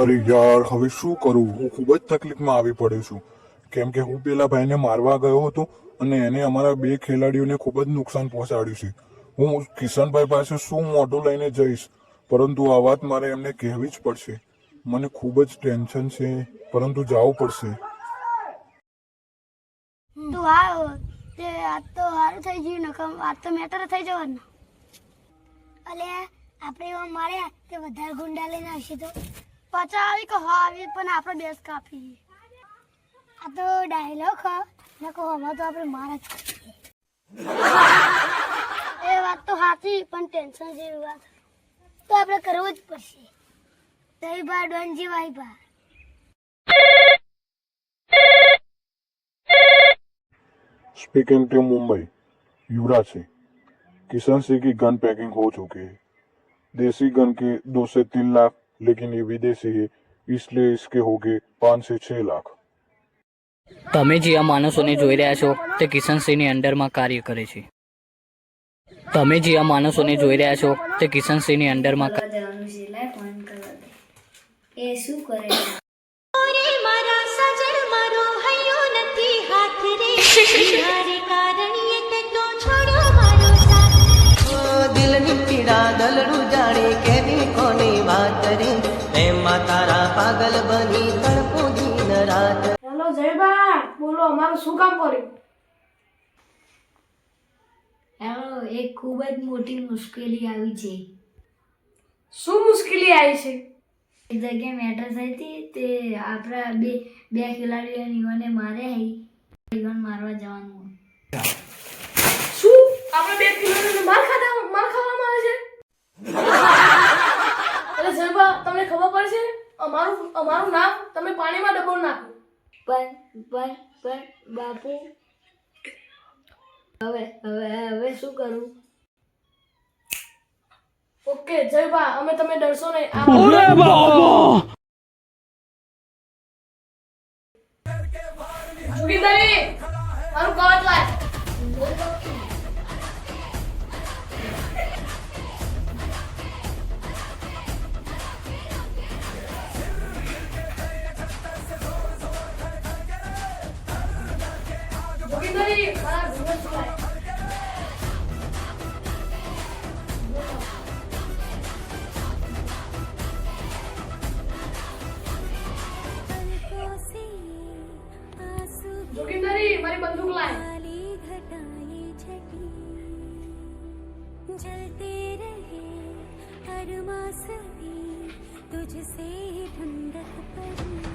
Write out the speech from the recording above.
અરે યાર, હવે શું કરું? હું ખૂબ જ તકલીફમાં આવી પડ્યો છું. કેમ કે હું પેલા ભાઈને મારવા ગયો હતો અને એને અમારા બે ખેલાડીઓને ખૂબ જ નુકસાન પહોંચાડ્યું છે. હું કિશનભાઈ પાસે શું મોઢું લઈને જઈશ? પરંતુ આ વાત મારે એમને કહેવી જ પડશે. મને ખૂબ જ ટેન્શન છે, પરંતુ જવું પડશે. તો આ તે આજ તો સારું થઈ ગયું, નકમ આજ તો મેટર થઈ જવાનું. અલે આપણે એવા માર્યા કે વધારે ગુંડા લઈને આવશે તો પાછા આવી કે હા આવી પણ આપણે બેસ કાપી. આ તો ડાયલોગ હ નકો હમણાં તો આપણે મારા જ કરીએ. એ વાત તો સાચી, પણ ટેન્શન જેવી વાત તો આપણે કરવું જ પડશે. દઈ બા ડોન જેવાય બા. स्पीकिंग टू मुंबई, युवराज से। किशन सिंह की गन पैकिंग हो चुकी है। देसी गन के 2 से 3 लाख, लेकिन ये विदेशी है, इसलिए इसके हो गए 5 से 6 लाख। તમે જે આ માણસોને જોઈ રહ્યા છો તે કિશનસિંહની અંડરમાં કાર્ય કરે છે. તમે જે આ માણસોને જોઈ રહ્યા છો તે કિશનસિંહની અંડરમાં જવાનું છે. લાય ફોન કરવા દે. એ શું કરે છે? મારા સજન મારો હૈયો નથી હાથ રે તારે કારણીએ તે તો છોડો મારો સાથ. દિલની પીડા દલડું જાણે કેવી કોની વાત રે એમાં તારા પાગલ બની તડપું દિન રાત. હેલો જયબા, બોલો અમારું શું કામ કર્યું? હેલો, એક ખૂબ જ મોટી મુશ્કેલી આવી છે. શું મુશ્કેલી આવી છે? એક જગ્યાએ મેટર થઈ હતી તે આપણા બે ખેલાડીઓને માર્યા હઈ. ગન મારવા જવાનું. શું આપણે બે કિલોમીટર માર ખાવામાં આવે છે? એટલે જયબા, તમને ખબર પડશે અમારું નામ તમે પાણીમાં ડબોળ નાખો. પણ બાપુ હવે શું કરું? ઓકે જયબા, અમે તમે ડરશો નહીં. જોગીદારી મારું કવચ લાય. જોગીદારી મારા ઘૂંઘટ લાય. जोगिंदरी मारी बंदूक लाए. जलते रहे हर मास भी तुझसे ठंडक पड़ी.